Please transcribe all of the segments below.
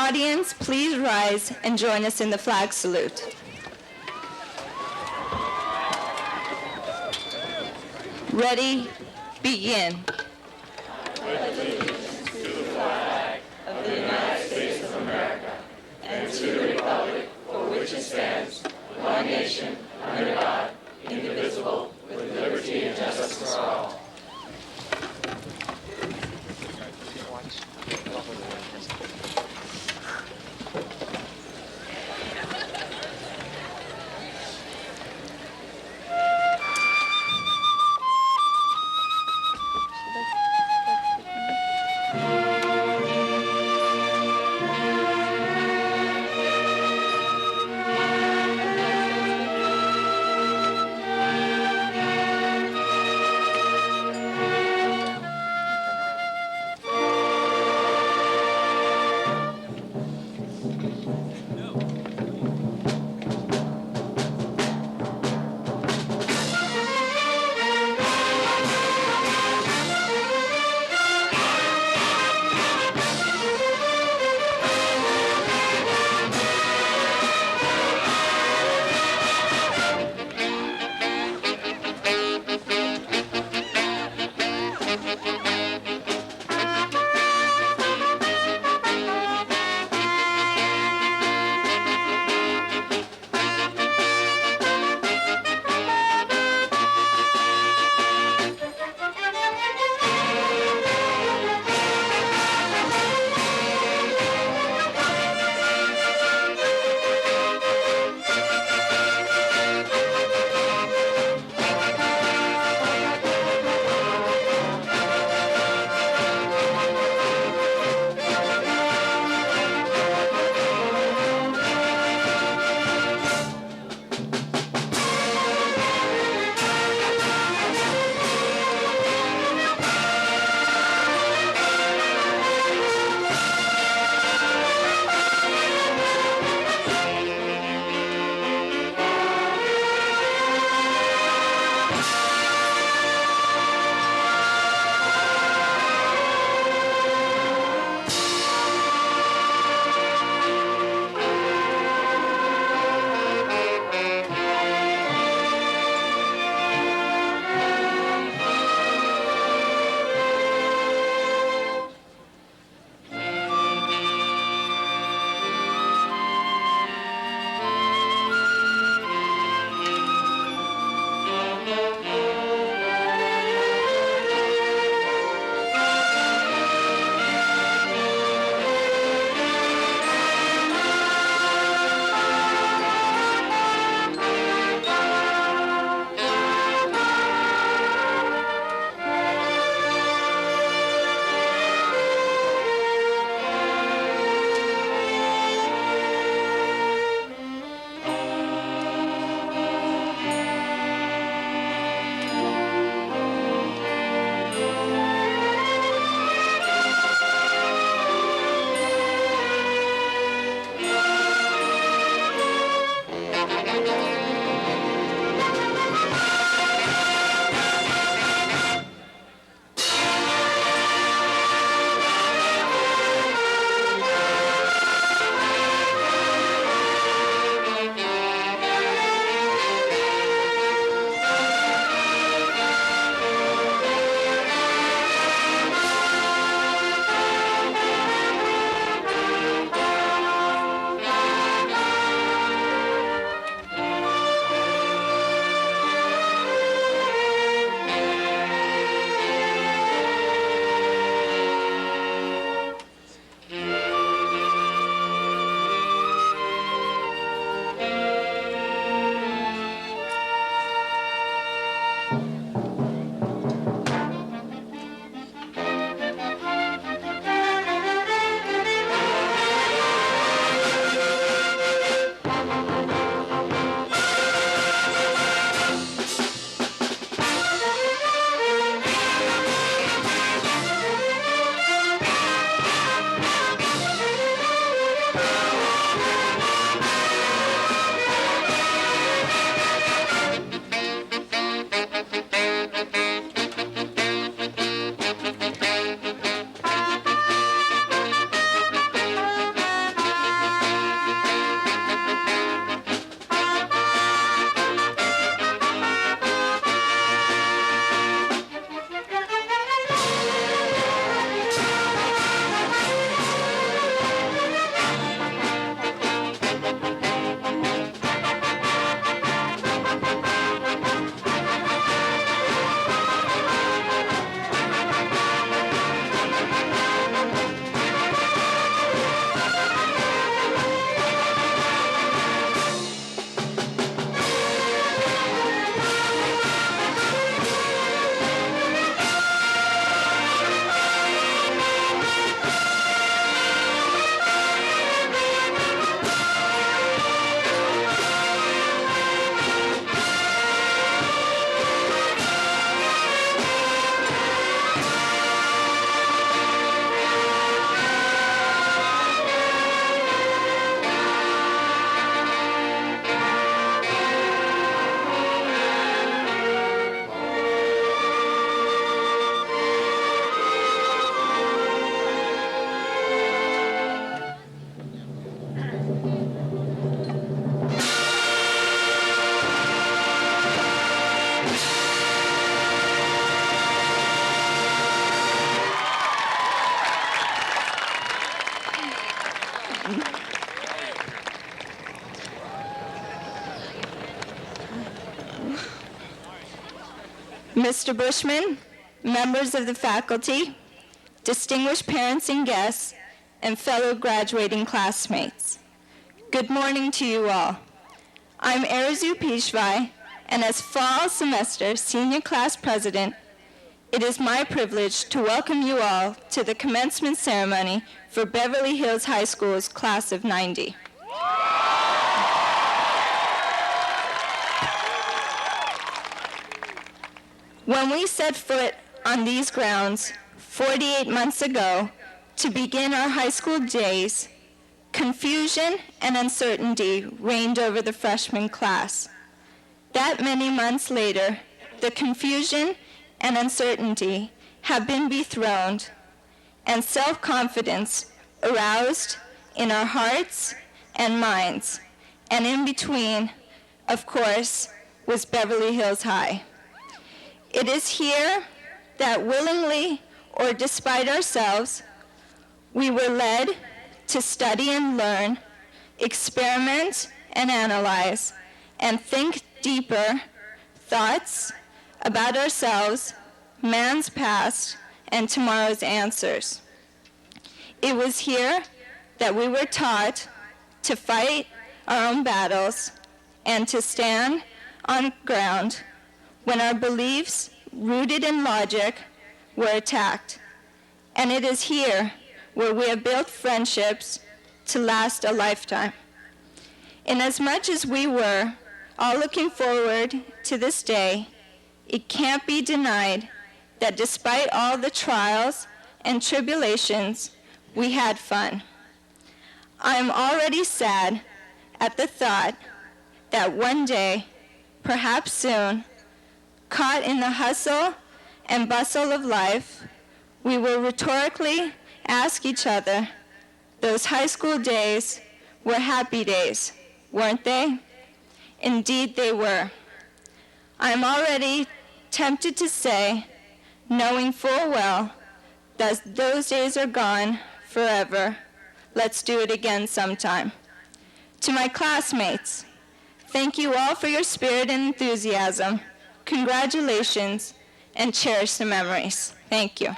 audience, please rise and join us in the flag salute. Ready, begin. Mr. Bushman, members of the faculty, distinguished parents and guests, and fellow graduating classmates. Good morning to you all. I'm Arzu Pishvai, and as fall semester senior class president, it is my privilege to welcome you all to the commencement ceremony for Beverly Hills High School's class of '90. When we set foot on these grounds 48 months ago to begin our high school days, confusion and uncertainty reigned over the freshman class. That many months later, the confusion and uncertainty have been dethroned, and self-confidence aroused in our hearts and minds, and in between, of course, was Beverly Hills High. It is here that willingly or despite ourselves, we were led to study and learn, experiment and analyze, and think deeper thoughts about ourselves, man's past, and tomorrow's answers. It was here that we were taught to fight our own battles and to stand on ground when our beliefs, rooted in logic, were attacked. And it is here where we have built friendships to last a lifetime. Inasmuch as we were all looking forward to this day, it can't be denied that despite all the trials and tribulations, we had fun. I am already sad at the thought that one day, perhaps soon, caught in the hustle and bustle of life, we will rhetorically ask each other, those high school days were happy days, weren't they? Indeed they were. I am already tempted to say, knowing full well that those days are gone forever, let's do it again sometime. To my classmates, thank you all for your spirit and enthusiasm. Congratulations, and cherish the memories. Thank you.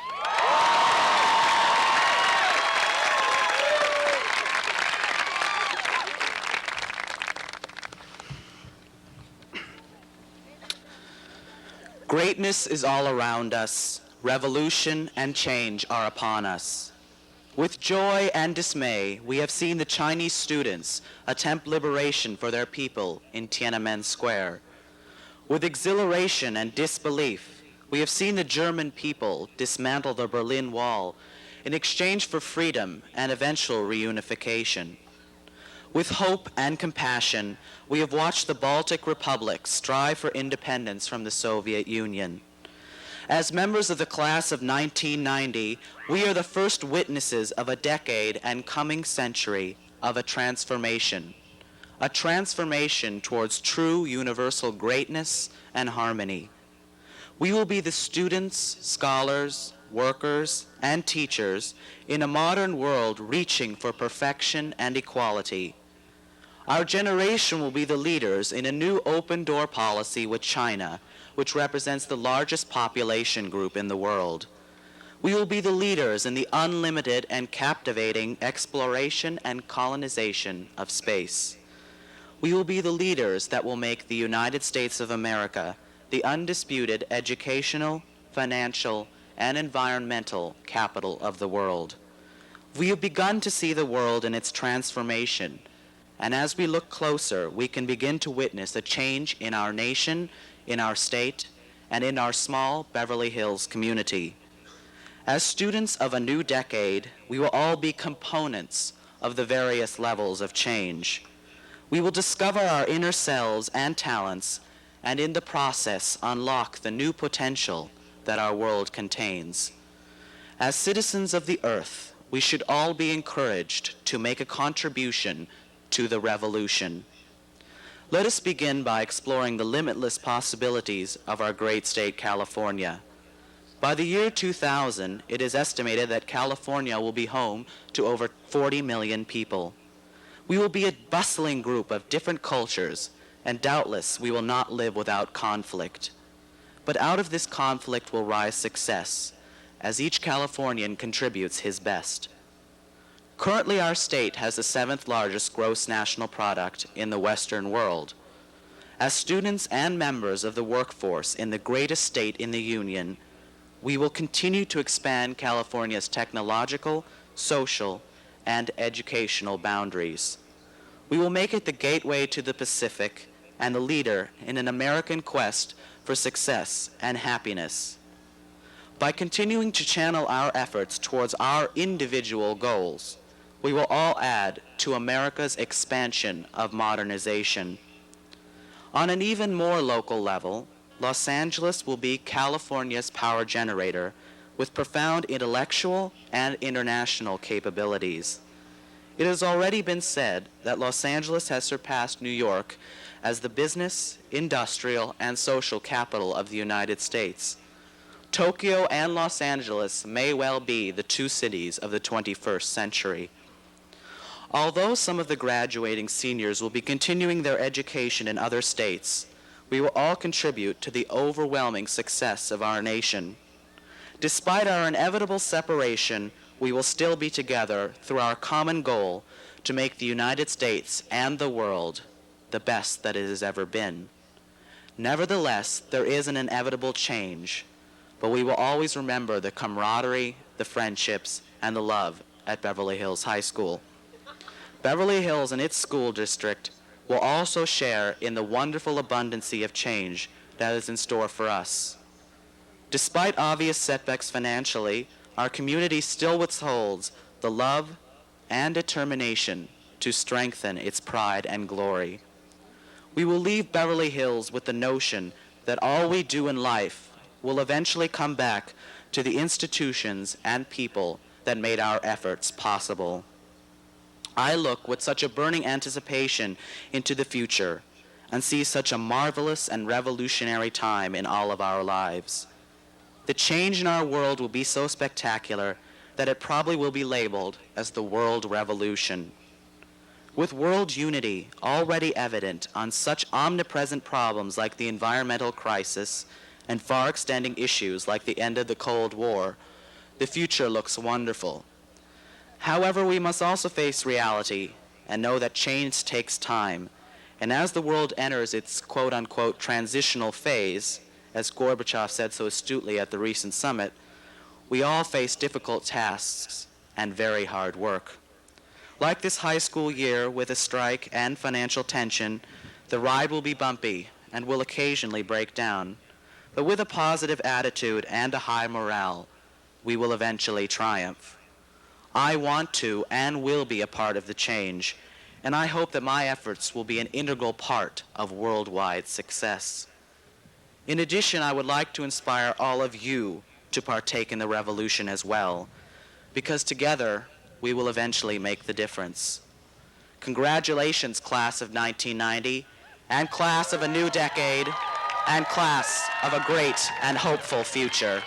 Greatness is all around us. Revolution and change are upon us. With joy and dismay, we have seen the Chinese students attempt liberation for their people in Tiananmen Square. With exhilaration and disbelief, we have seen the German people dismantle the Berlin Wall in exchange for freedom and eventual reunification. With hope and compassion, we have watched the Baltic republics strive for independence from the Soviet Union. As members of the class of 1990, we are the first witnesses of a decade and coming century of a transformation towards true universal greatness and harmony. We will be the students, scholars, workers, and teachers in a modern world reaching for perfection and equality. Our generation will be the leaders in a new open-door policy with China, which represents the largest population group in the world. We will be the leaders in the unlimited and captivating exploration and colonization of space. We will be the leaders that will make the United States of America the undisputed educational, financial, and environmental capital of the world. We have begun to see the world in its transformation, and as we look closer, we can begin to witness a change in our nation, in our state, and in our small Beverly Hills community. As students of a new decade, we will all be components of the various levels of change. We will discover our inner selves and talents, and in the process unlock the new potential that our world contains. As citizens of the earth, we should all be encouraged to make a contribution to the revolution. Let us begin by exploring the limitless possibilities of our great state, California. By the year 2000, it is estimated that California will be home to over 40 million people. We will be a bustling group of different cultures, and doubtless we will not live without conflict. But out of this conflict will rise success, as each Californian contributes his best. Currently, our state has the 7th largest gross national product in the Western world. As students and members of the workforce in the greatest state in the Union, we will continue to expand California's technological, social, and educational boundaries. We will make it the gateway to the Pacific and the leader in an American quest for success and happiness. By continuing to channel our efforts towards our individual goals, we will all add to America's expansion of modernization. On an even more local level, Los Angeles will be California's power generator with profound intellectual and international capabilities. It has already been said that Los Angeles has surpassed New York as the business, industrial, and social capital of the United States. Tokyo and Los Angeles may well be the 2 cities of the 21st century. Although some of the graduating seniors will be continuing their education in other states, we will all contribute to the overwhelming success of our nation. Despite our inevitable separation, we will still be together through our common goal to make the United States and the world the best that it has ever been. Nevertheless, there is an inevitable change, but we will always remember the camaraderie, the friendships, and the love at Beverly Hills High School. Beverly Hills and its school district will also share in the wonderful abundancy of change that is in store for us. Despite obvious setbacks financially, our community still withholds the love and determination to strengthen its pride and glory. We will leave Beverly Hills with the notion that all we do in life will eventually come back to the institutions and people that made our efforts possible. I look with such a burning anticipation into the future and see such a marvelous and revolutionary time in all of our lives. The change in our world will be so spectacular that it probably will be labeled as the World Revolution. With world unity already evident on such omnipresent problems like the environmental crisis and far-extending issues like the end of the Cold War, the future looks wonderful. However, we must also face reality and know that change takes time. And as the world enters its quote-unquote transitional phase, as Gorbachev said so astutely at the recent summit, we all face difficult tasks and very hard work. Like this high school year with a strike and financial tension, the ride will be bumpy and will occasionally break down. But with a positive attitude and a high morale, we will eventually triumph. I want to and will be a part of the change, and I hope that my efforts will be an integral part of worldwide success. In addition, I would like to inspire all of you to partake in the revolution as well, because together we will eventually make the difference. Congratulations, class of 1990, and class of a new decade, and class of a great and hopeful future.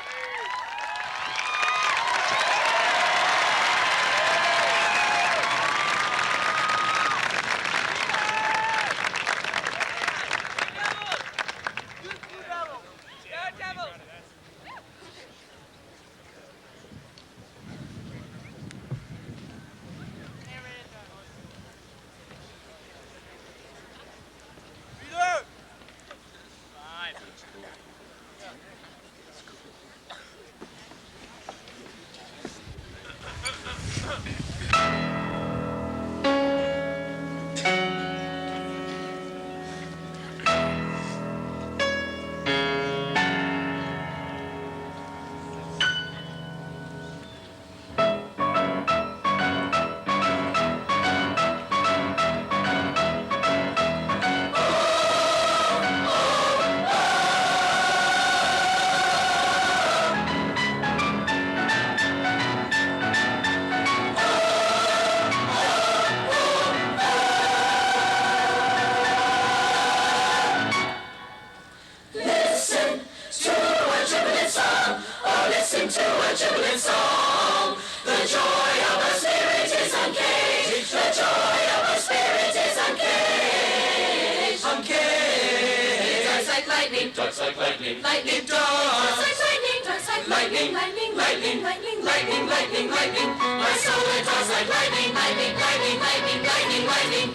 lightning, darts like lightning, lightning darts like lightning, darts like lightning, lightning, lightning, lightning, lightning, lightning, lightning. My soul it darts like lightning, lightning, lightning, lightning, lightning, lightning.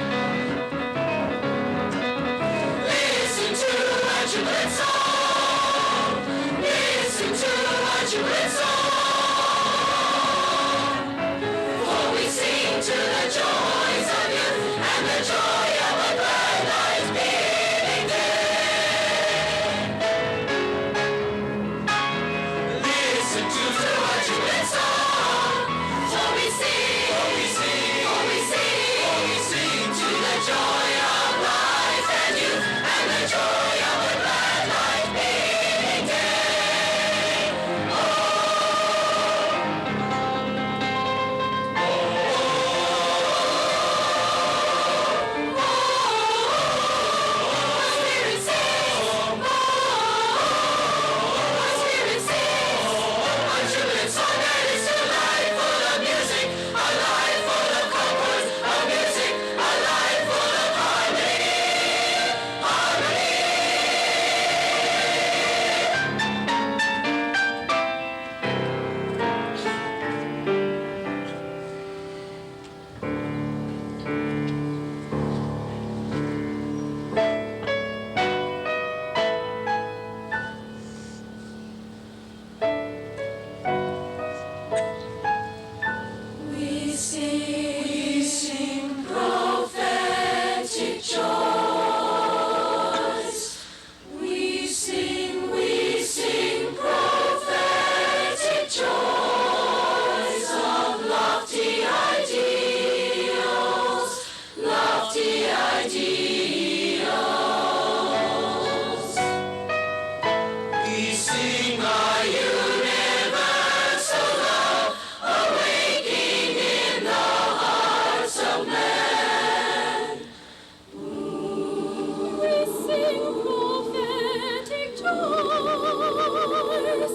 Listen to our jubilant song. Listen to our jubilant song. For we sing to the joys of youth and the joy of a bright light beaming day. Listen to our jubilant song. For we sing, for we sing, for we sing, for we sing to the joy of life and youth and the joy of a bright light beaming day. Spirit sings, Spirit sings, our jubilant song that is a life full of music, a life full of concord, of music, a life full of harmony, harmony. We sing prophetic joys. We sing prophetic joys of lofty ideals, lofty ideals. We sing our universal love, awaking in the hearts of men. We sing prophetic joys.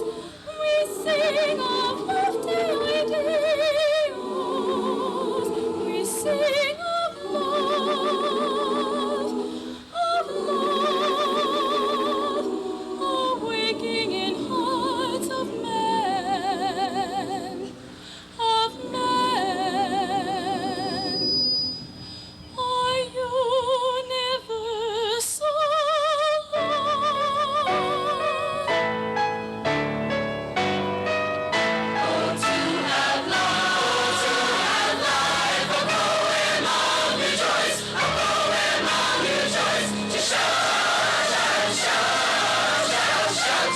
We sing of lofty ideals. We sing of love, awaking in hearts of men, of men. Our universal love. Oh, to have life, oh, go and long rejoice, oh, go and long rejoice, to shout, shout, shout, shout, shout.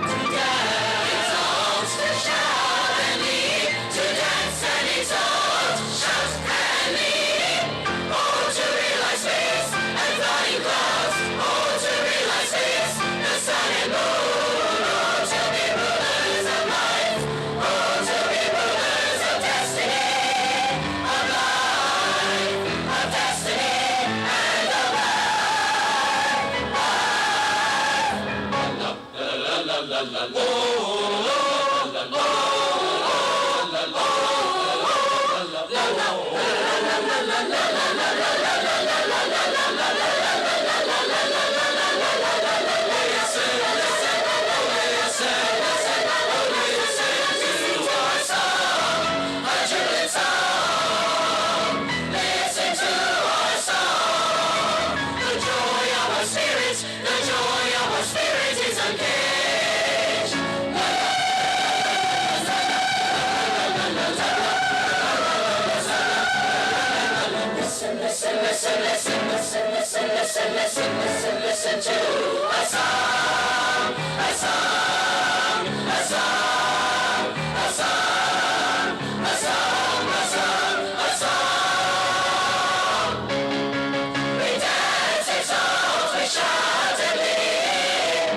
To dance, exalt, to shout and leap, to dance and exalt, shout and leap. Oh, to realize space and flying clouds. Oh, to realize space, the sun and moon. Oh, to be rulers of life. Oh, to be rulers of destiny, of life, of destiny, and of our jubilant song. Listen to our song. The joy of our spirits, the joy of our spirits is uncaged. Listen, listen, listen, listen, listen, listen, listen, listen, listen, listen to a song, a song, a song, a song, a song, a song, a song. We dance, exalt, we shout and leap.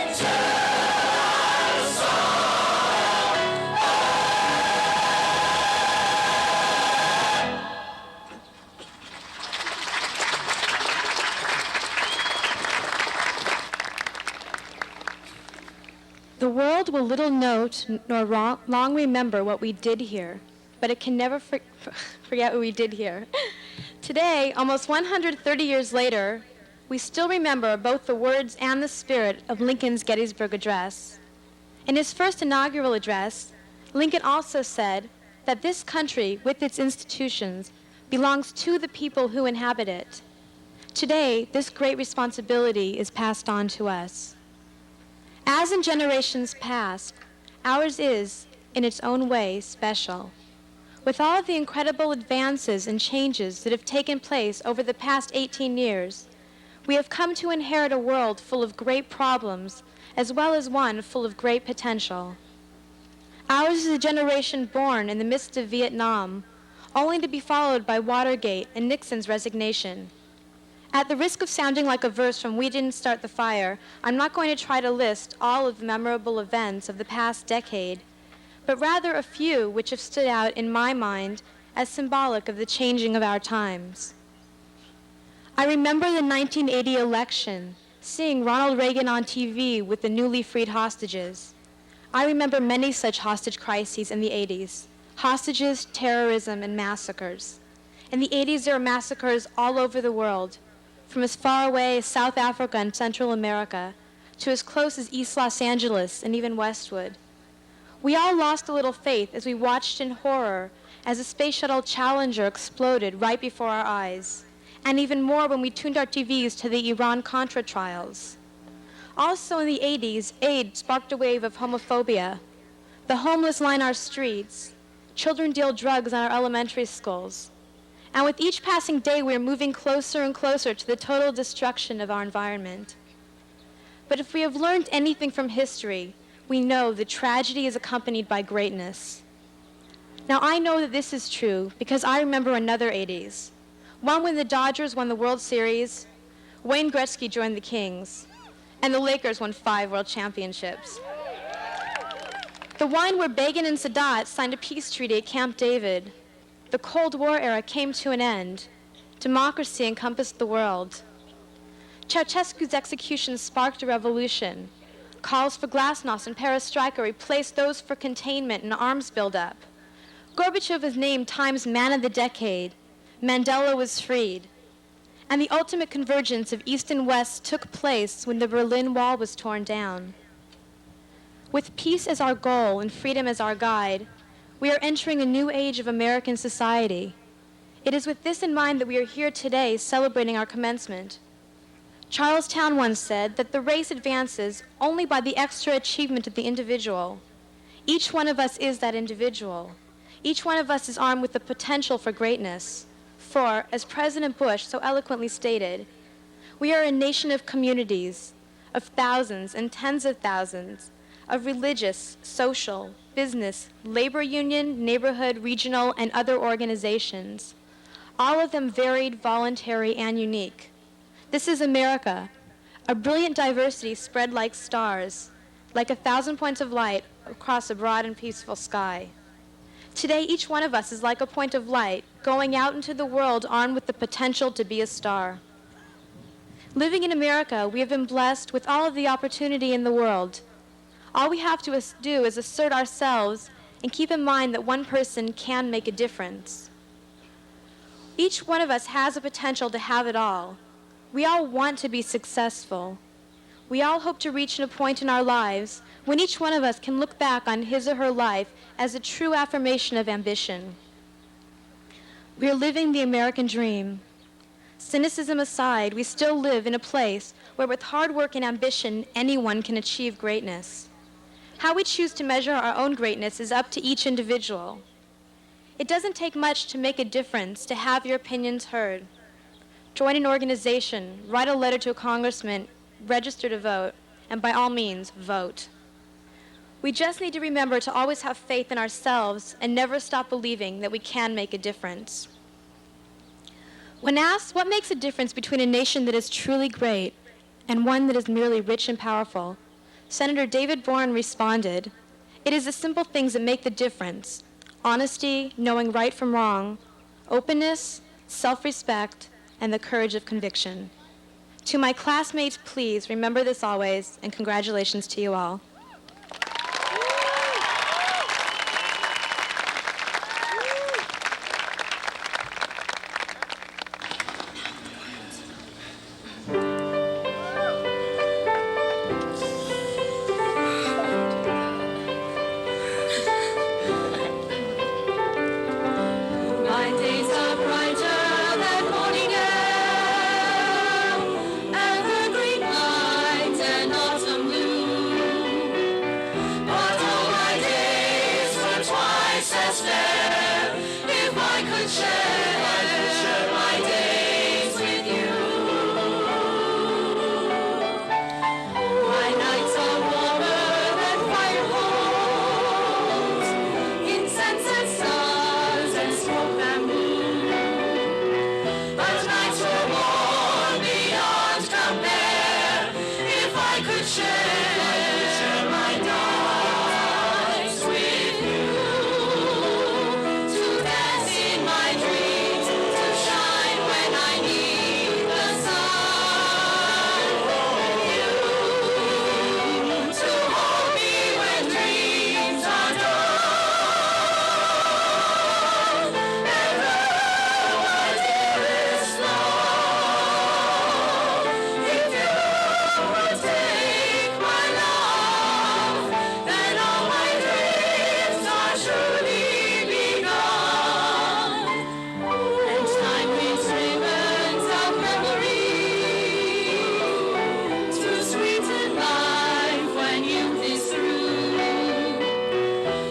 Listen to our song. The world will little note nor long remember what we did here, but it can never forget what we did here. Today, almost 130 years later, we still remember both the words and the spirit of Lincoln's Gettysburg Address. In his first inaugural address, Lincoln also said that this country, with its institutions, belongs to the people who inhabit it. Today, this great responsibility is passed on to us. As in generations past, ours is, in its own way, special. With all of the incredible advances and changes that have taken place over the past 18 years, we have come to inherit a world full of great problems, as well as one full of great potential. Ours is a generation born in the midst of Vietnam, only to be followed by Watergate and Nixon's resignation. At the risk of sounding like a verse from We Didn't Start the Fire, I'm not going to try to list all of the memorable events of the past decade, but rather a few which have stood out in my mind as symbolic of the changing of our times. I remember the 1980 election, seeing Ronald Reagan on TV with the newly freed hostages. I remember many such hostage crises in the 80s, hostages, terrorism, and massacres. In the 80s, there were massacres all over the world, from as far away as South Africa and Central America to as close as East Los Angeles and even Westwood. We all lost a little faith as we watched in horror as the space shuttle Challenger exploded right before our eyes, and even more when we tuned our TVs to the Iran-Contra trials. Also in the 80s, AIDS sparked a wave of homophobia. The homeless line our streets. Children deal drugs in our elementary schools. And with each passing day, we are moving closer and closer to the total destruction of our environment. But if we have learned anything from history, we know that tragedy is accompanied by greatness. Now, I know that this is true because I remember another 80s. One when the Dodgers won the World Series, Wayne Gretzky joined the Kings, and the Lakers won 5 world championships. The one where Begin and Sadat signed a peace treaty at Camp David. The Cold War era came to an end. Democracy encompassed the world. Ceausescu's execution sparked a revolution. Calls for glasnost and perestroika replaced those for containment and arms buildup. Gorbachev was named Time's Man of the Decade. Mandela was freed. And the ultimate convergence of East and West took place when the Berlin Wall was torn down. With peace as our goal and freedom as our guide, we are entering a new age of American society. It is with this in mind that we are here today celebrating our commencement. Charlestown once said that the race advances only by the extra achievement of the individual. Each one of us is that individual. Each one of us is armed with the potential for greatness. For, as President Bush so eloquently stated, we are a nation of communities, of thousands and tens of thousands, of religious, social, business, labor union, neighborhood, regional, and other organizations, all of them varied, voluntary, and unique. This is America, a brilliant diversity spread like stars, like 1,000 points of light across a broad and peaceful sky. Today, each one of us is like a point of light, going out into the world armed with the potential to be a star. Living in America, we have been blessed with all of the opportunity in the world. All we have to do is assert ourselves and keep in mind that one person can make a difference. Each one of us has a potential to have it all. We all want to be successful. We all hope to reach a point in our lives when each one of us can look back on his or her life as a true affirmation of ambition. We are living the American dream. Cynicism aside, we still live in a place where with hard work and ambition, anyone can achieve greatness. How we choose to measure our own greatness is up to each individual. It doesn't take much to make a difference, to have your opinions heard. Join an organization, write a letter to a congressman, register to vote, and by all means, vote. We just need to remember to always have faith in ourselves and never stop believing that we can make a difference. When asked what makes a difference between a nation that is truly great and one that is merely rich and powerful, Senator David Boren responded, "It is the simple things that make the difference: honesty, knowing right from wrong, openness, self-respect, and the courage of conviction." To my classmates, please remember this always, and congratulations to you all. I could share my nights with you, to dance in my dreams, to shine when I need the sun, to hold me when dreams are done, ever my dearest love, if you would take my love, then all my dreams are surely begun, and time brings ribbons of memory to sweeten life when youth is through.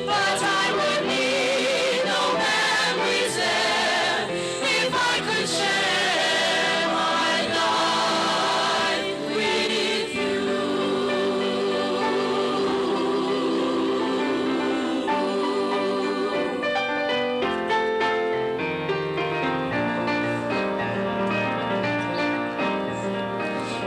But I would need no memories there if I could share my life with you.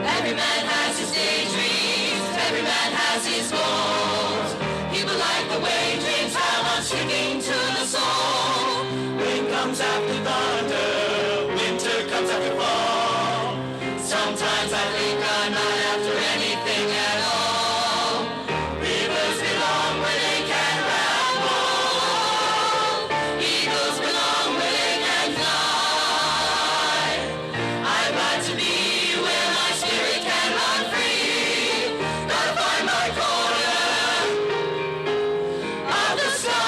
Every man has his daydreams, every man has his goals. People like the way dreams have on sticking to the soul. Rain comes after thunder, winter comes after fall. Sometimes I think I'm not after anything at all. Rivers belong where they can ramble. Eagles belong where they can fly. I'd like to be where my spirit can run free. Gotta find my corner of the sky.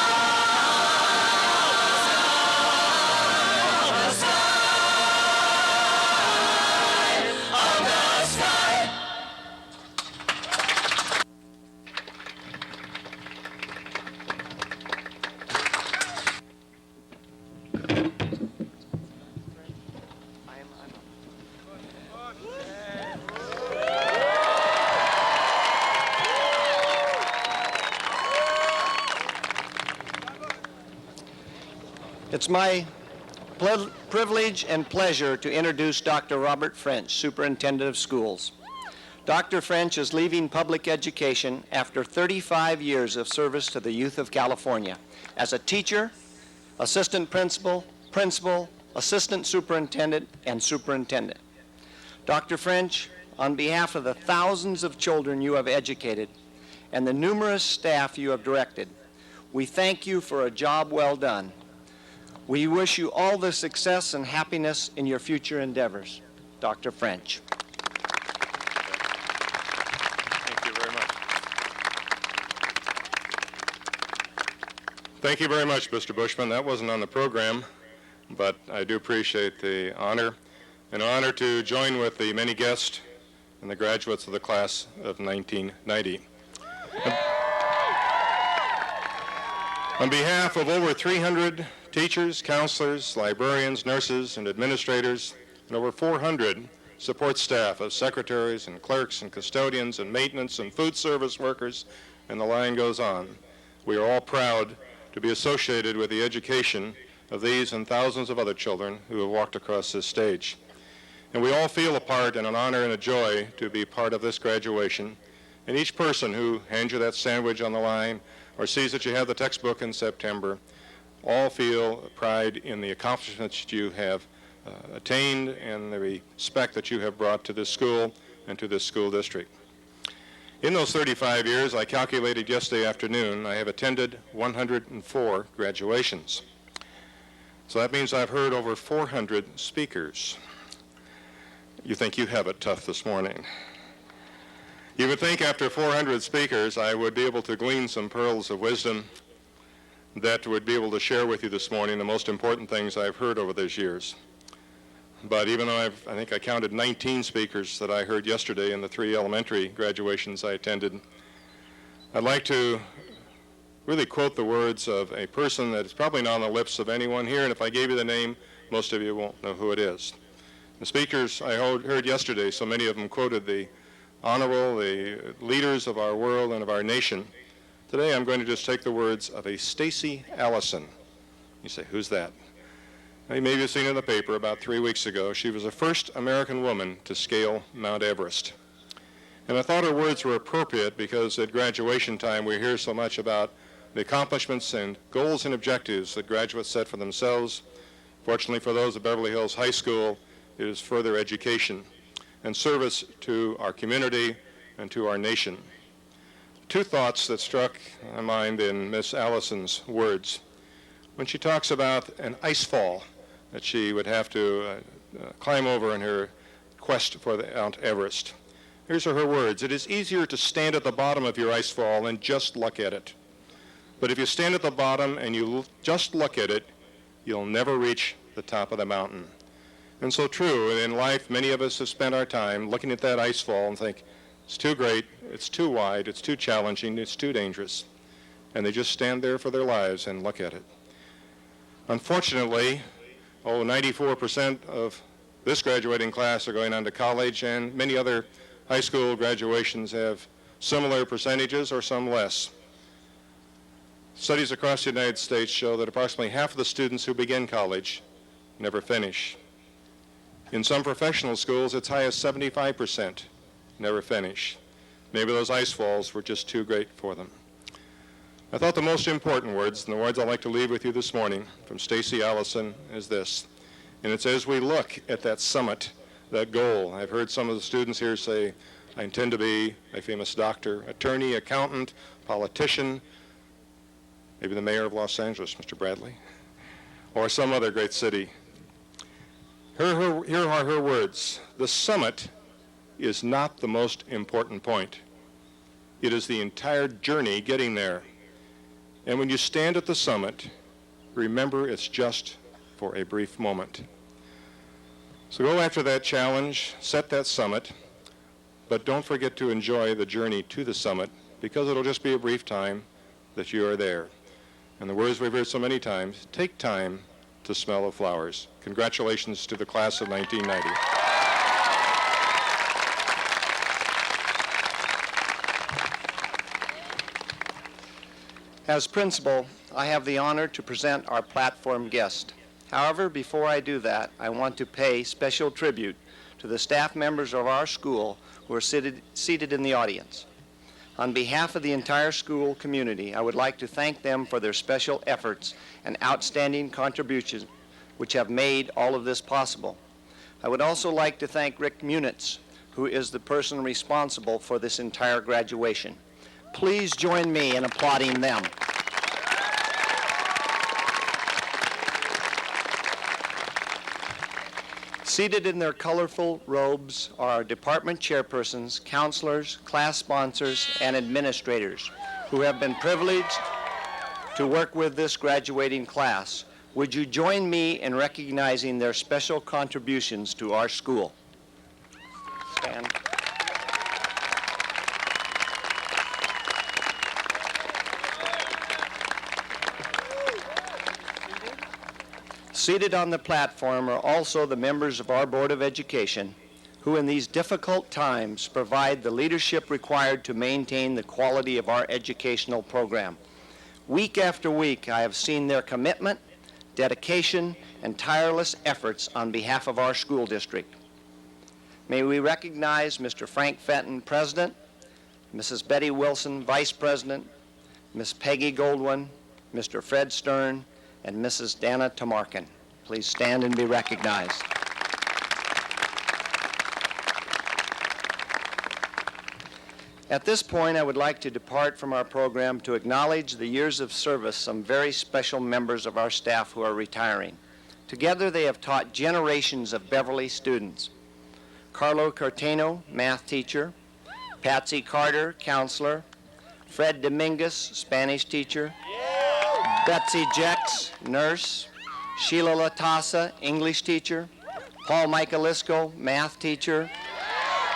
It's my privilege and pleasure to introduce Dr. Robert French, Superintendent of Schools. Dr. French is leaving public education after 35 years of service to the youth of California as a teacher, assistant principal, assistant superintendent, and superintendent. Dr. French, on behalf of the thousands of children you have educated and the numerous staff you have directed, we thank you for a job well done. We wish you all the success and happiness in your future endeavors. Dr. French. Thank you very much. Thank you very much, Mr. Bushman. That wasn't on the program, but I do appreciate the honor. An honor to join with the many guests and the graduates of the class of 1990. On behalf of over 300 teachers, counselors, librarians, nurses, and administrators, and over 400 support staff of secretaries and clerks and custodians and maintenance and food service workers, and the line goes on. We are all proud to be associated with the education of these and thousands of other children who have walked across this stage. And we all feel a part and an honor and a joy to be part of this graduation. And each person who hands you that sandwich on the line or sees that you have the textbook in September, all feel pride in the accomplishments you have attained and the respect that you have brought to this school and to this school district. In those 35 years, I calculated yesterday afternoon, I have attended 104 graduations. So that means I've heard over 400 speakers. You think you have it tough this morning. You would think after 400 speakers, I would be able to glean some pearls of wisdom that would be able to share with you this morning the most important things I've heard over those years. But even though I think I counted 19 speakers that I heard yesterday in the 3 elementary graduations I attended, I'd like to really quote the words of a person that is probably not on the lips of anyone here, and if I gave you the name, most of you won't know who it is. The speakers I heard yesterday, so many of them quoted the honorable, the leaders of our world and of our nation. Today I'm going to just take the words of a Stacey Allison. You say, who's that? Maybe you've seen it in the paper about 3 weeks ago. She was the first American woman to scale Mount Everest. And I thought her words were appropriate because at graduation time we hear so much about the accomplishments and goals and objectives that graduates set for themselves. Fortunately for those at Beverly Hills High School, it is further education and service to our community and to our nation. Two thoughts that struck my mind in Miss Allison's words. When she talks about an ice fall that she would have to climb over in her quest for the Mount Everest. Here's her words. It is easier to stand at the bottom of your ice fall and just look at it. But if you stand at the bottom and you just look at it, you'll never reach the top of the mountain. And so true, in life, many of us have spent our time looking at that ice fall and think, it's too great, it's too wide, it's too challenging, it's too dangerous. And they just stand there for their lives and look at it. Unfortunately, 94% of this graduating class are going on to college, and many other high school graduations have similar percentages or some less. Studies across the United States show that approximately half of the students who begin college never finish. In some professional schools, it's high as 75% never finish. Maybe those ice falls were just too great for them. I thought the most important words, and the words I'd like to leave with you this morning from Stacy Allison, is this. And it's as we look at that summit, that goal. I've heard some of the students here say, I intend to be a famous doctor, attorney, accountant, politician, maybe the mayor of Los Angeles, Mr. Bradley, or some other great city. Here are her words. The summit is not the most important point. It is the entire journey getting there. And when you stand at the summit, remember it's just for a brief moment. So go after that challenge, set that summit, but don't forget to enjoy the journey to the summit, because it'll just be a brief time that you are there. And the words we've heard so many times, take time to smell the flowers. Congratulations to the class of 1990. As principal, I have the honor to present our platform guest. However, before I do that, I want to pay special tribute to the staff members of our school who are seated in the audience. On behalf of the entire school community, I would like to thank them for their special efforts and outstanding contributions which have made all of this possible. I would also like to thank Rick Munitz, who is the person responsible for this entire graduation. Please join me in applauding them. Seated in their colorful robes are our department chairpersons, counselors, class sponsors, and administrators who have been privileged to work with this graduating class. Would you join me in recognizing their special contributions to our school? Stand. Seated on the platform are also the members of our Board of Education, who in these difficult times provide the leadership required to maintain the quality of our educational program. Week after week, I have seen their commitment, dedication, and tireless efforts on behalf of our school district. May we recognize Mr. Frank Fenton, President, Mrs. Betty Wilson, Vice President, Ms. Peggy Goldwyn, Mr. Fred Stern, and Mrs. Dana Tamarkin. Please stand and be recognized. At this point, I would like to depart from our program to acknowledge the years of service some very special members of our staff who are retiring. Together, they have taught generations of Beverly students. Carlo Carteno, math teacher, Patsy Carter, counselor, Fred Dominguez, Spanish teacher, Betsy Jex, nurse, Sheila Latassa, English teacher, Paul Michaelisco, math teacher,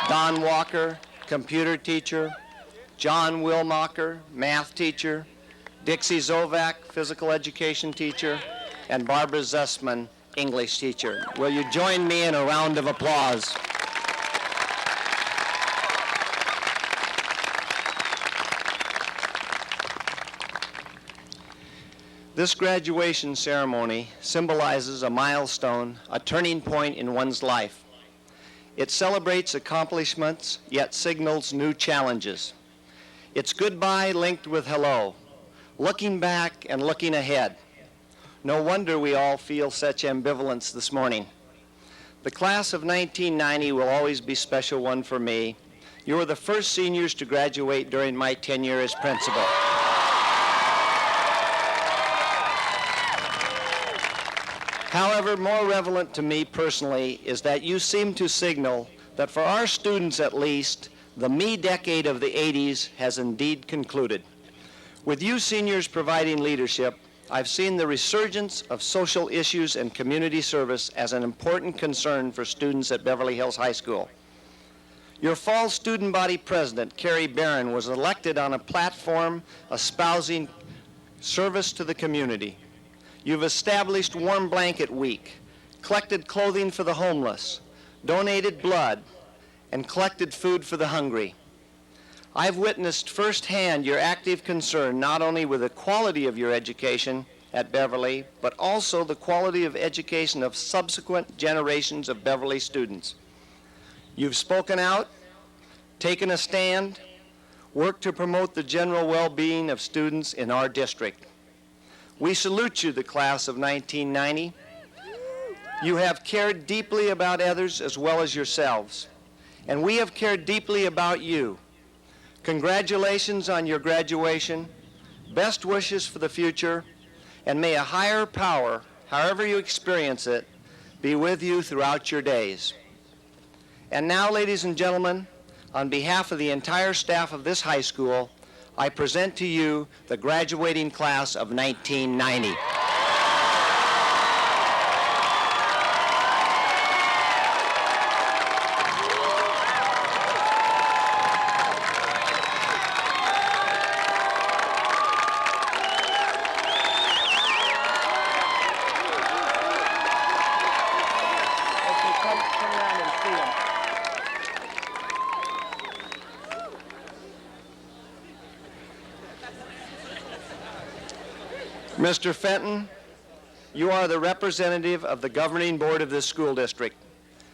Don Walker, computer teacher, John Wilmacher, math teacher, Dixie Zovac, physical education teacher, and Barbara Zussman, English teacher. Will you join me in a round of applause? This graduation ceremony symbolizes a milestone, a turning point in one's life. It celebrates accomplishments, yet signals new challenges. It's goodbye linked with hello, looking back and looking ahead. No wonder we all feel such ambivalence this morning. The class of 1990 will always be a special one for me. You were the first seniors to graduate during my tenure as principal. However, more relevant to me personally is that you seem to signal that for our students at least, the me decade of the 80s has indeed concluded. With you seniors providing leadership, I've seen the resurgence of social issues and community service as an important concern for students at Beverly Hills High School. Your fall student body president, Carey was elected on a platform espousing service to the community. You've established Warm Blanket Week, collected clothing for the homeless, donated blood, and collected food for the hungry. I've witnessed firsthand your active concern not only with the quality of your education at Beverly, but also the quality of education of subsequent generations of Beverly students. You've spoken out, taken a stand, worked to promote the general well-being of students in our district. We salute you, the class of 1990. You have cared deeply about others as well as yourselves, and we have cared deeply about you. Congratulations on your graduation, best wishes for the future, and may a higher power, however you experience it, be with you throughout your days. And now, ladies and gentlemen, on behalf of the entire staff of this high school, I present to you the graduating class of 1990. Mr. Fenton, you are the representative of the governing board of this school district.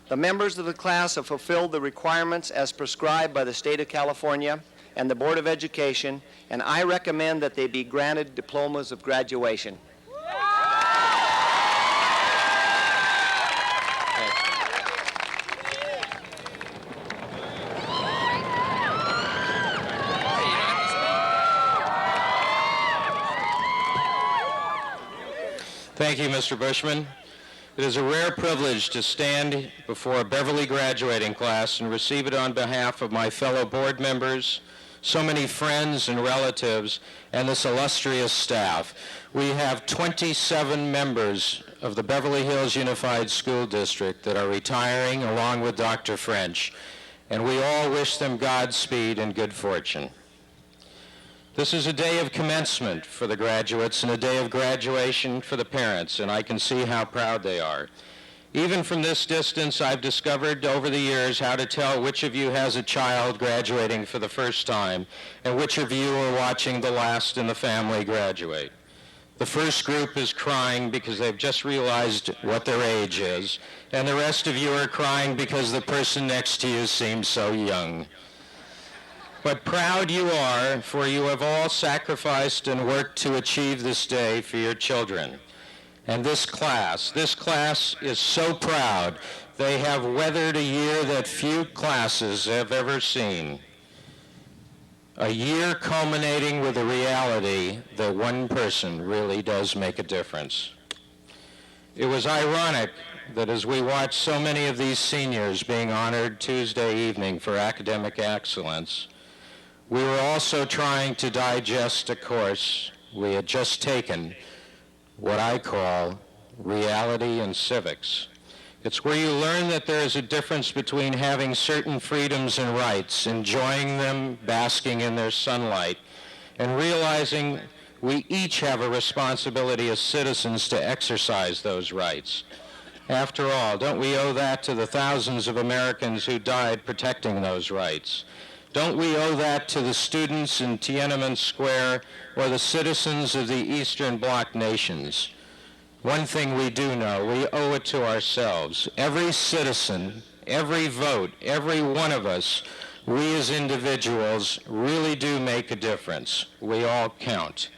The members of the class have fulfilled the requirements as prescribed by the state of California and the Board of Education, and I recommend that they be granted diplomas of graduation. Thank you, Mr. Bushman. It is a rare privilege to stand before a Beverly graduating class and receive it on behalf of my fellow board members, so many friends and relatives, and this illustrious staff. We have 27 members of the Beverly Hills Unified School District that are retiring along with Dr. French, and we all wish them Godspeed and good fortune. This is a day of commencement for the graduates and a day of graduation for the parents, and I can see how proud they are. Even from this distance, I've discovered over the years how to tell which of you has a child graduating for the first time and which of you are watching the last in the family graduate. The first group is crying because they've just realized what their age is, and the rest of you are crying because the person next to you seems so young. But proud you are, for you have all sacrificed and worked to achieve this day for your children. And this class is so proud. They have weathered a year that few classes have ever seen. A year culminating with the reality that one person really does make a difference. It was ironic that as we watched so many of these seniors being honored Tuesday evening for academic excellence, we were also trying to digest a course we had just taken, what I call reality and civics. It's where you learn that there is a difference between having certain freedoms and rights, enjoying them, basking in their sunlight, and realizing we each have a responsibility as citizens to exercise those rights. After all, don't we owe that to the thousands of Americans who died protecting those rights? Don't we owe that to the students in Tiananmen Square or the citizens of the Eastern Bloc nations? One thing we do know, we owe it to ourselves. Every citizen every vote, every one of us, we as individuals really do make a difference. We all count.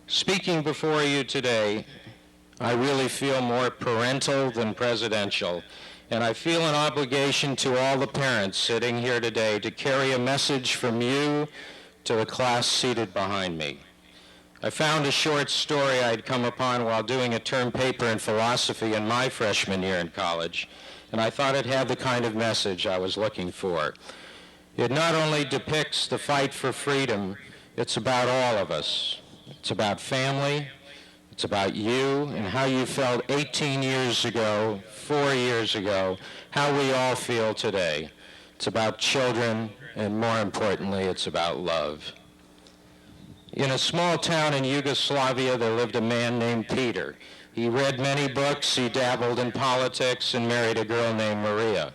Speaking before you today, I really feel more parental than presidential, and I feel an obligation to all the parents sitting here today to carry a message from you to the class seated behind me. I found a short story I'd come upon while doing a term paper in philosophy in my freshman year in college, and I thought it had the kind of message I was looking for. It not only depicts the fight for freedom, it's about all of us. It's about family, it's about you and how you felt 18 years ago, 4 years ago, how we all feel today. It's about children, and more importantly, it's about love. In a small town in Yugoslavia, there lived a man named Peter. He read many books, he dabbled in politics, and married a girl named Maria.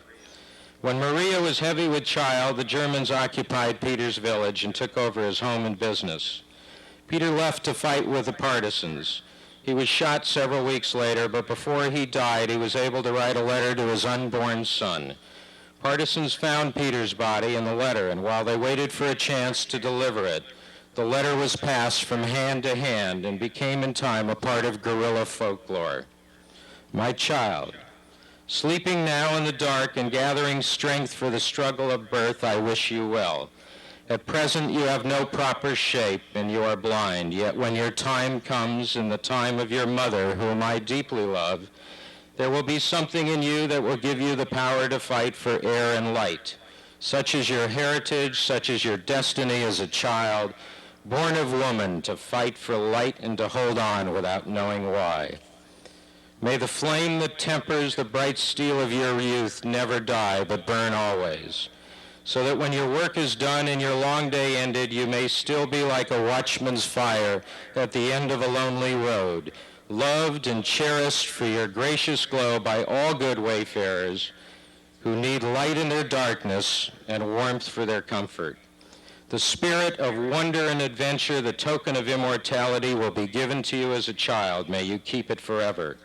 When Maria was heavy with child, the Germans occupied Peter's village and took over his home and business. Peter left to fight with the partisans. He was shot several weeks later, but before he died, he was able to write a letter to his unborn son. Partisans found Peter's body in the letter, and while they waited for a chance to deliver it, the letter was passed from hand to hand and became in time a part of guerrilla folklore. My child, sleeping now in the dark and gathering strength for the struggle of birth, I wish you well. At present you have no proper shape and you are blind, yet when your time comes and the time of your mother, whom I deeply love, there will be something in you that will give you the power to fight for air and light. Such is your heritage, such is your destiny as a child, born of woman, to fight for light and to hold on without knowing why. May the flame that tempers the bright steel of your youth never die, but burn always, so that when your work is done and your long day ended, you may still be like a watchman's fire at the end of a lonely road, loved and cherished for your gracious glow by all good wayfarers who need light in their darkness and warmth for their comfort. The spirit of wonder and adventure, the token of immortality, will be given to you as a child. May you keep it forever.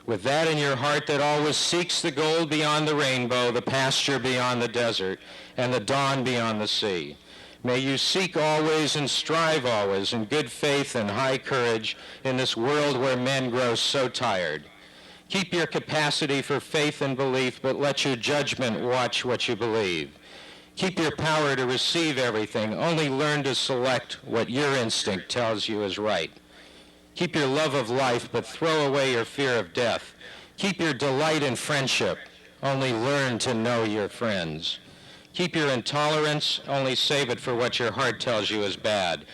With that in your heart that always seeks the gold beyond the rainbow, the pasture beyond the desert, and the dawn beyond the sea. May you seek always and strive always in good faith and high courage in this world where men grow so tired. Keep your capacity for faith and belief, but let your judgment watch what you believe. Keep your power to receive everything. Only learn to select what your instinct tells you is right. Keep your love of life, but throw away your fear of death. Keep your delight in friendship. Only learn to know your friends. Keep your intolerance. Only save it for what your heart tells you is bad.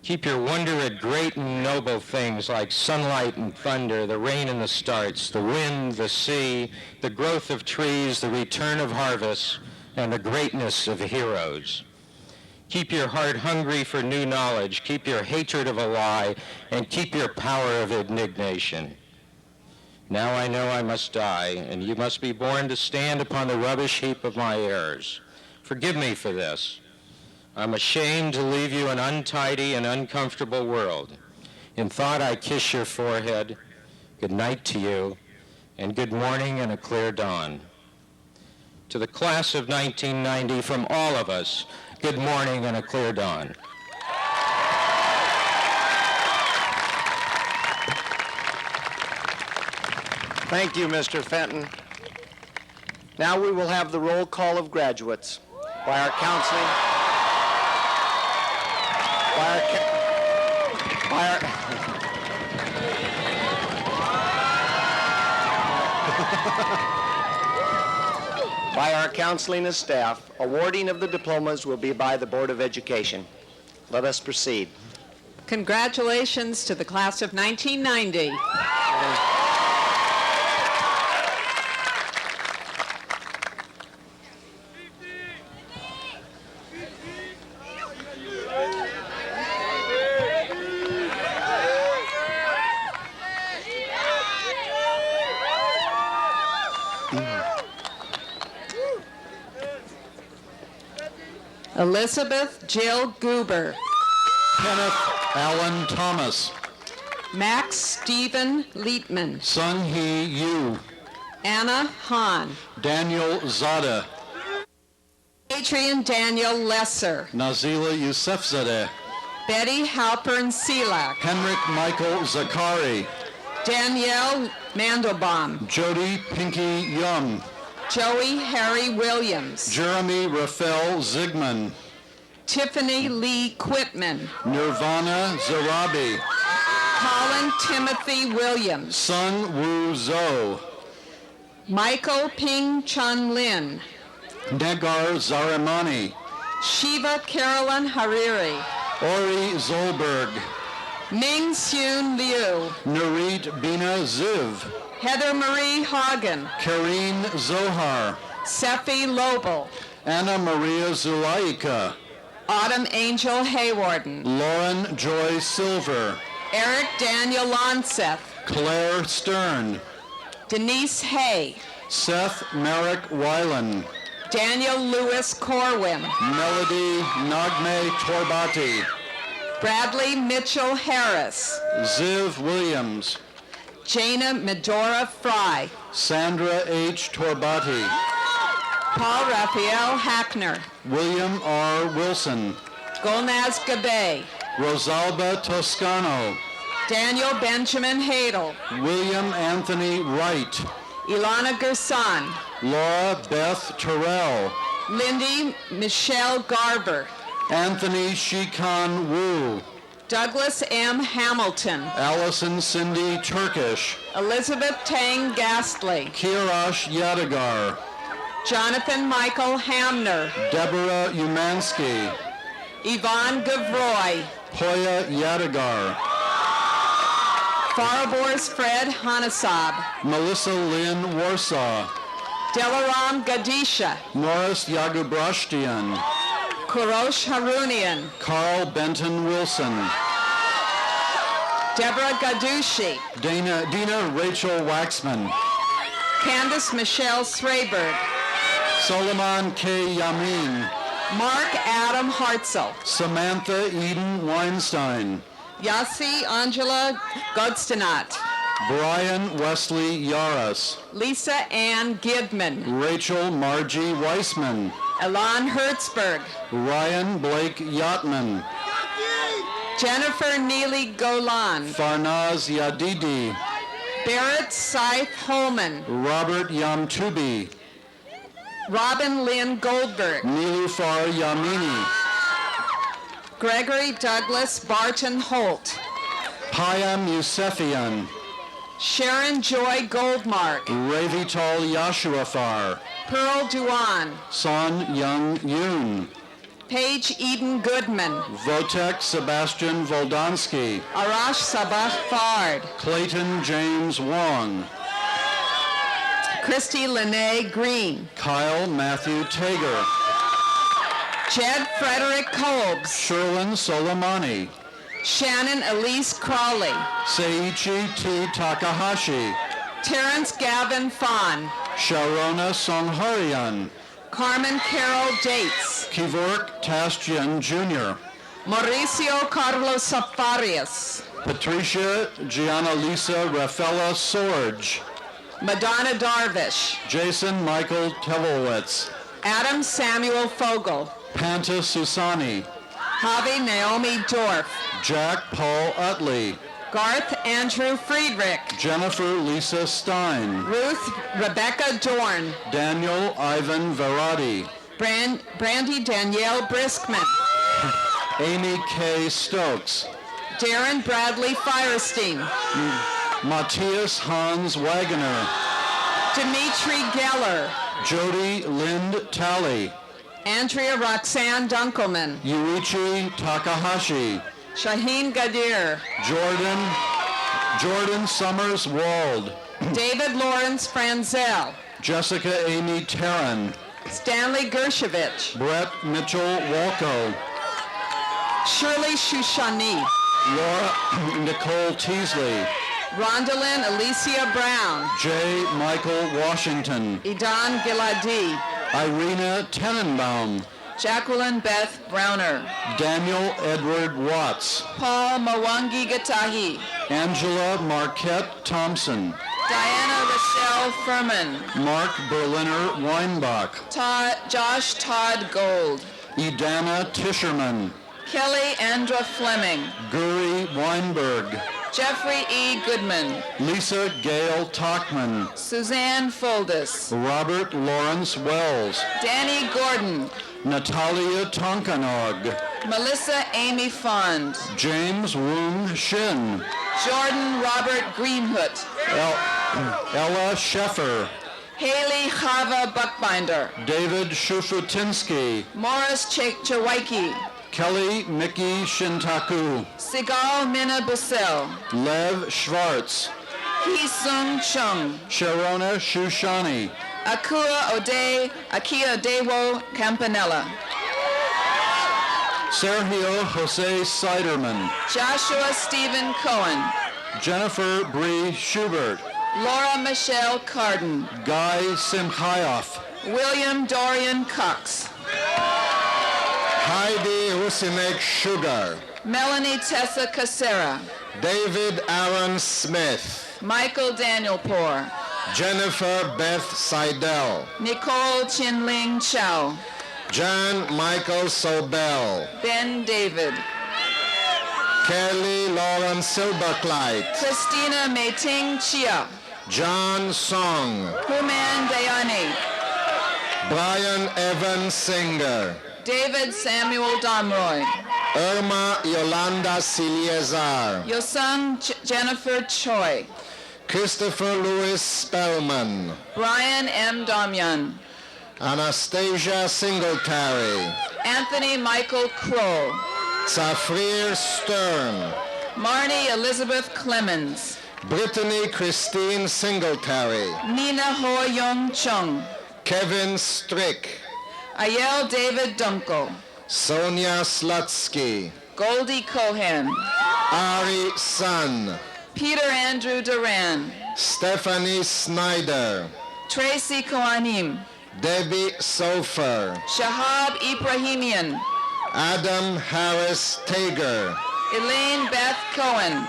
Keep your wonder at great and noble things like sunlight and thunder, the rain and the starts, the wind, the sea, the growth of trees, the return of harvests, and the greatness of heroes. Keep your heart hungry for new knowledge. Keep your hatred of a lie, and keep your power of indignation. Now I know I must die, and you must be born to stand upon the rubbish heap of my errors. Forgive me for this. I'm ashamed to leave you an untidy and uncomfortable world. In thought I kiss your forehead. Good night to you, and good morning and a clear dawn. To the class of 1990, from all of us, good morning and a clear dawn. Thank you, Mr. Fenton. Now we will have the roll call of graduates by our counseling, by our counseling and staff. Awarding of the diplomas will be by the Board of Education. Let us proceed. Congratulations to the class of 1990. Elizabeth Jill Goober. Kenneth Allen Thomas. Max Stephen Lietman. Sung Hee Yu. Anna Hahn. Daniel Zada, Adrian Daniel Lesser. Nazila Yousefzadeh, Betty Halpern Selak. Henrik Michael Zakari, Danielle Mandelbaum. Jody Pinky Young, Joey Harry Williams. Jeremy Raphael Zigman, Tiffany Lee Quitman. Nirvana Zarabi, Colin Timothy Williams. Sung Woo Zo, Michael Ping Chun Lin. Negar Zaramani, Shiva Carolyn Hariri. Ori Zolberg, Ming Soon Liu. Nurit Bina Ziv, Heather Marie Hagen. Karine Zohar, Sephi Lobel. Anna Maria Zulaika, Autumn Angel Haywarden. Lauren Joy Silver, Eric Daniel Lonseth. Claire Stern, Denise Hay. Seth Merrick Weiland, Daniel Lewis Corwin. Melody Nagme Torbati, Bradley Mitchell Harris. Ziv Williams, Jana Medora Fry. Sandra H. Torbati, Paul Raphael Hackner. William R. Wilson, Golnaz Gabay. Rosalba Toscano, Daniel Benjamin Hadel. William Anthony Wright, Ilana Gerson. Laura Beth Terrell, Lindy Michelle Garber. Anthony Shikan Wu, Douglas M. Hamilton. Allison Cindy Turkish, Elizabeth Tang Gastley. Kirash Yadigar, Jonathan Michael Hamner. Deborah Umansky, Yvonne Gavroy. Hoya Yadigar, Farabor's Fred Hanasab. Melissa Lynn Warsaw, Delaram Gadisha. Norris Yagubrashtian, Kurosh Harunian. Carl Benton Wilson, Deborah Gadushi. Dina Rachel Waxman, Candace Michelle Srayberg. Solomon K. Yamin, Mark Adam Hartzell. Samantha Eden Weinstein, Yasi Angela Godstenat. Brian Wesley Yaras, Lisa Ann Gidman. Rachel Margie Weissman, Elan Hertzberg. Ryan Blake Yachtman, Jennifer Neely Golan. Farnaz Yadidi, Barrett Scythe Holman. Robert Yamtubi, Robin Lynn Goldberg. Nilufar Yamini, Gregory Douglas Barton Holt. Payam Yusefian, Sharon Joy Goldmark. Ravital Yashuafar, Pearl Duan. Son Young Yoon, Paige Eden Goodman. Votek Sebastian Voldonsky, Arash Sabah Fard. Clayton James Wong, Christy Lene Green. Kyle Matthew Tager, Jed Frederick Kolbs. Sherlyn Soleimani, Shannon Elise Crawley. Seiichi T. Takahashi, Terrence Gavin Fawn. Sharona Songharian, Carmen Carol Dates. Kivork Tastian Jr., Mauricio Carlos Safarias. Patricia Gianna Lisa Rafaela Sorge, Madonna Darvish. Jason Michael Tevelwitz, Adam Samuel Fogel. Panta Susani, Javi Naomi Dorf. Jack Paul Utley, Garth Andrew Friedrich. Jennifer Lisa Stein, Ruth Rebecca Dorn. Daniel Ivan Verratti, Brandy Danielle Briskman. Amy K. Stokes, Darren Bradley Firestein. Matthias Hans Wagoner, Dimitri Geller. Jody Lind Talley, Andrea Roxanne Dunkelman. Yuichi Takahashi, Shaheen Gadir. Jordan Summers Wald, David Lawrence Franzel. Jessica Amy Tarrin, Stanley Gershovich. Brett Mitchell Walco, Shirley Shushani. Laura Nicole Teasley, Rondalyn Alicia Brown. J. Michael Washington, Idan Giladi. Irina Tenenbaum, Jacqueline Beth Browner. Daniel Edward Watts, Paul Mwangi Gatahi. Angela Marquette Thompson, Diana Rochelle Furman. Mark Berliner Weinbach, Josh Todd Gold. Edana Tischerman, Kelly Andra Fleming. Guri Weinberg, Jeffrey E. Goodman. Lisa Gail Talkman, Suzanne Foldis. Robert Lawrence Wells, Danny Gordon. Natalia Tonkanog, Melissa Amy Fond. James Woon Shin, Jordan Robert Greenhoot. Ella Sheffer, Haley Chava Buckbinder. David Shufutinsky, Morris Chawaiki. Kelly Mickey Shintaku, Sigal Mina Bussell. Lev Schwartz, Hee Sung Chung. Sharona Shushani, Akia Dewo Campanella. Sergio Jose Siderman, Joshua Stephen Cohen. Jennifer Bree Schubert, Laura Michelle Carden. Guy Simchayoff, William Dorian Cox. Heidi Rusinek Sugar, Melanie Tessa Casera. David Aaron Smith, Michael Daniel Poor. Jennifer Beth Seidel, Nicole Chinling Chow. John Michael Sobel, Ben David. Kelly Lauren Silberkleit, Christina Meiting Chia. John Song, Human Dayani. Brian Evan Singer, David Samuel Domroy. Irma Yolanda Siliezar, Yosung Jennifer Choi. Christopher Louis Spellman, Brian M. Domyan. Anastasia Singletary, Anthony Michael Kroll. Zafrir Stern, Marnie Elizabeth Clemens. Brittany Christine Singletary, Nina Ho Young Chung. Kevin Strick, Ayel David Dunkel. Sonia Slutsky, Goldie Cohen. Ari Sun, Peter Andrew Duran. Stephanie Snyder, Tracy Kohanim. Debbie Sofer, Shahab Ibrahimian. Adam Harris Tager, Elaine Beth Cohen.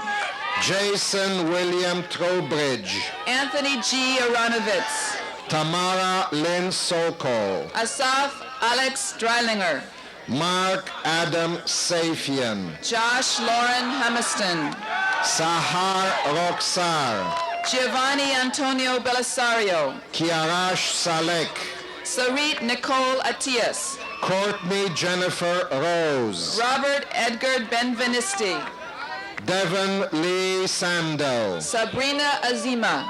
Jason William Trowbridge, Anthony G. Aronovitz. Tamara Lynn Sokol, Asaf Alex Dreilinger. Mark Adam Safian, Josh Lauren Hemiston. Sahar Roxar, Giovanni Antonio Belisario. Kiarash Salek, Sarit Nicole Atias. Courtney Jennifer Rose, Robert Edgar Benvenisti. Devon Lee Sando, Sabrina Azima.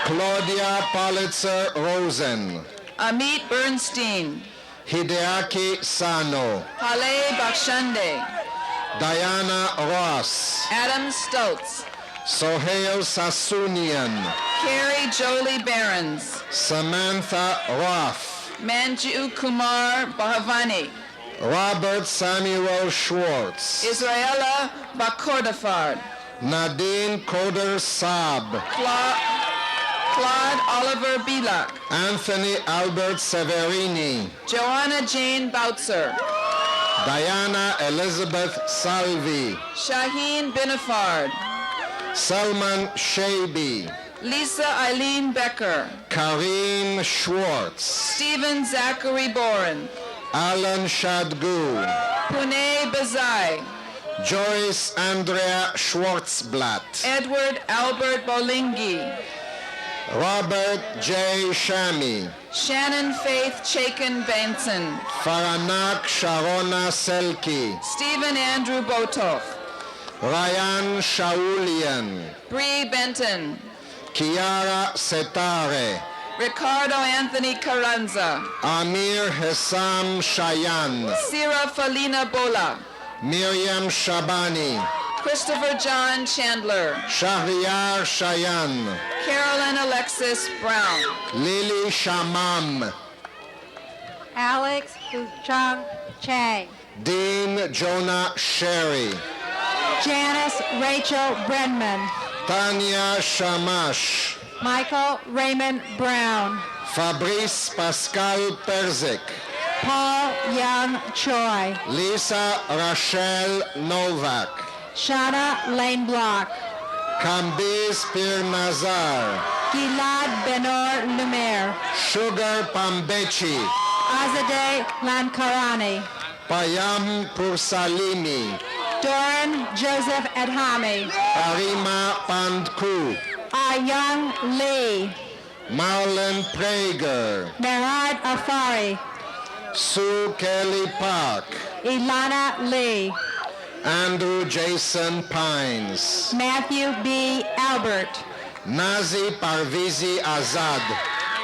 Claudia Pulitzer Rosen, Amit Bernstein. Hideaki Sano, Hale Bakshande. Diana Ross, Adam Stoltz. Sohail Sasunian, Carey Jolie Behrens. Samantha Roth, Manju Kumar Bahavani. Robert Samuel Schwartz, Israela Bakordafard. Nadine Coder Saab, Claude Oliver Bilak. Anthony Albert Severini, Joanna Jane Boutzer. Diana Elizabeth Salvi, Shaheen Binafard. Salman Shabi, Lisa Eileen Becker. Kareem Schwartz, Stephen Zachary Boren. Alan Shadgu, Pune Bazai. Joyce Andrea Schwartzblatt, Edward Albert Bolingi. Robert J. Shami, Shannon Faith Chaikin Benson. Faranak Sharona Selki, Stephen Andrew Botoff. Ryan Shaulian, Bree Benton. Kiara Setare, Ricardo Anthony Carranza. Amir Hessam Shayan, Sira Falina Bola. Miriam Shabani, Christopher John Chandler. Shahriar Shayan, Carolyn Alexis Brown. Lily Shamam, Alex Chung Chang. Dean Jonah Sherry, Janice Rachel Brenman. Tanya Shamash, Michael Raymond Brown. Fabrice Pascal Perzik, Paul Young Choi. Lisa Rachel Novak, Shauna Lane Block. Kambiz Pir Nazar, Gilad Benor Lumer, Sugar Pambechi, Azadeh Lankarani, Payam Pursalimi, Doran Joseph Adhami, Arima Pandku, Ayang Lee, Marlon Prager, Merad Afari, Sue Kelly Park, Ilana Lee, Andrew Jason Pines, Matthew B. Albert, Nazi Parvizi Azad,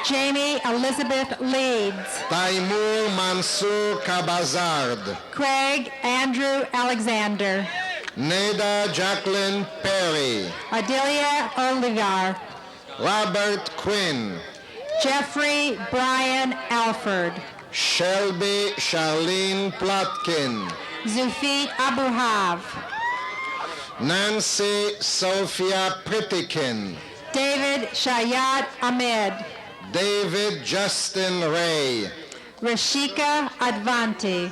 Jamie Elizabeth Leeds, Taimur Mansour Kabazard, Craig Andrew Alexander, Neda Jacqueline Perry, Adelia Olivar, Robert Quinn, Jeffrey Brian Alford, Shelby Charlene Plotkin, Zufit Abuhav, Nancy Sophia Pritikin, David Shayat Ahmed, David Justin Ray, Rashika Advanti,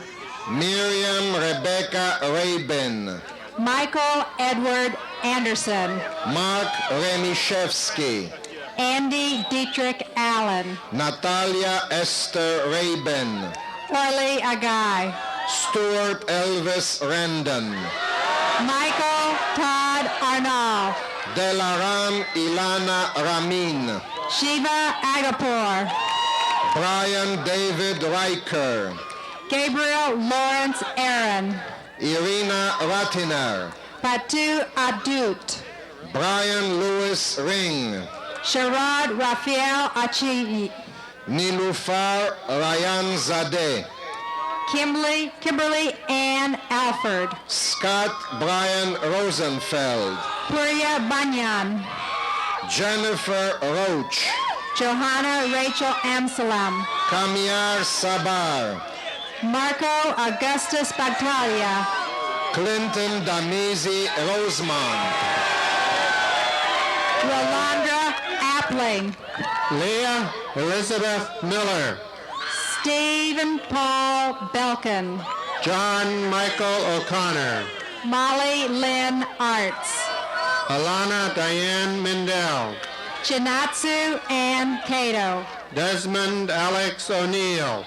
Miriam Rebecca Rabin, Michael Edward Anderson, Mark Renishevsky, Andy Dietrich Allen, Natalia Esther Rabin, Orly Agai, Stuart Elvis Rendon, Michael Todd Arnall, Delaram Ilana Ramin, Shiva Agapur, Brian David Riker, Gabriel Lawrence Aaron, Irina Ratiner, Patu Adut, Brian Lewis Ring, Sharad Raphael Achi, Nilufar Ryan Zadeh, Kimberly Ann Alford, Scott Brian Rosenfeld, Purya Banyan, Jennifer Roach, Johanna Rachel Amsalam, Kamiar Sabar, Marco Augustus Bagtalia, Clinton Damizi Rosemont, Rolandra Appling, Leah Elizabeth Miller, Stephen Paul Belkin, John Michael O'Connor, Molly Lynn Arts, Alana Diane Mindell, Chinatsu Ann Cato, Desmond Alex O'Neill,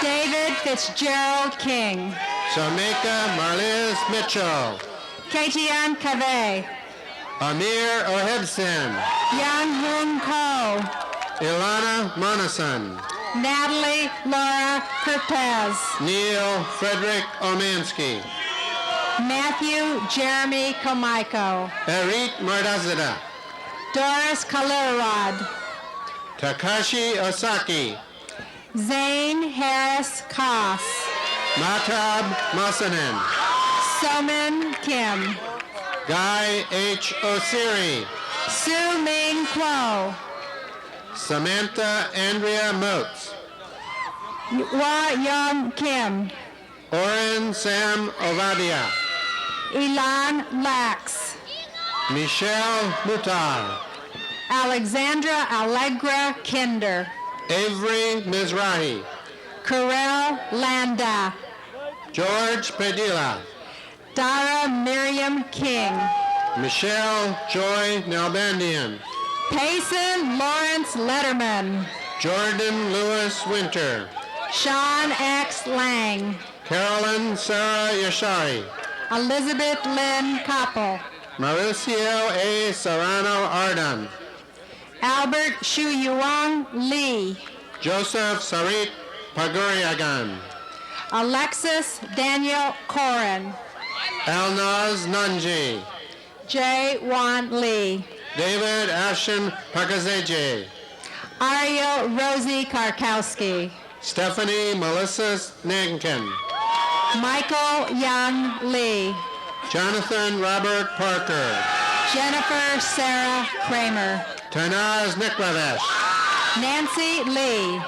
David Fitzgerald King, Shamika Marliz Mitchell, Katian Cave, Amir Ohebson, Young Hoon Ko, Ilana Monason, Natalie Laura Cortez, Neil Frederick Omansky, Matthew Jeremy Komiko, Erit Mardazada, Doris Kalerod, Takashi Osaki, Zane Harris Koss, Matab Masanen, Somin Kim, Guy H. Osiri, Su Ming Kuo, Samantha Andrea Moats, Wa Young Kim, Oren Sam Ovadia, Elan Lax, Michelle Mutar, Alexandra Allegra Kinder, Avery Mizrahi, Karel Landa, George Padilla, Dara Miriam King, Michelle Joy Nalbandian, Payson Lawrence Letterman, Jordan Lewis Winter, Sean X. Lang, Carolyn Sarah Yashari, Elizabeth Lynn Koppel, Mauricio A. Serrano Ardan, Albert Shu Yuang Lee, Joseph Sarit Paguriagan, Alexis Daniel Corin, Alnaz Nanji, J. Wan Lee, David Ashton Pakazeje, Ariel Rosie Karkowski, Stephanie Melissa Nankin, Michael Young Lee, Jonathan Robert Parker, Jennifer Sarah Kramer, Tanaz Niklavesh, Nancy Lee,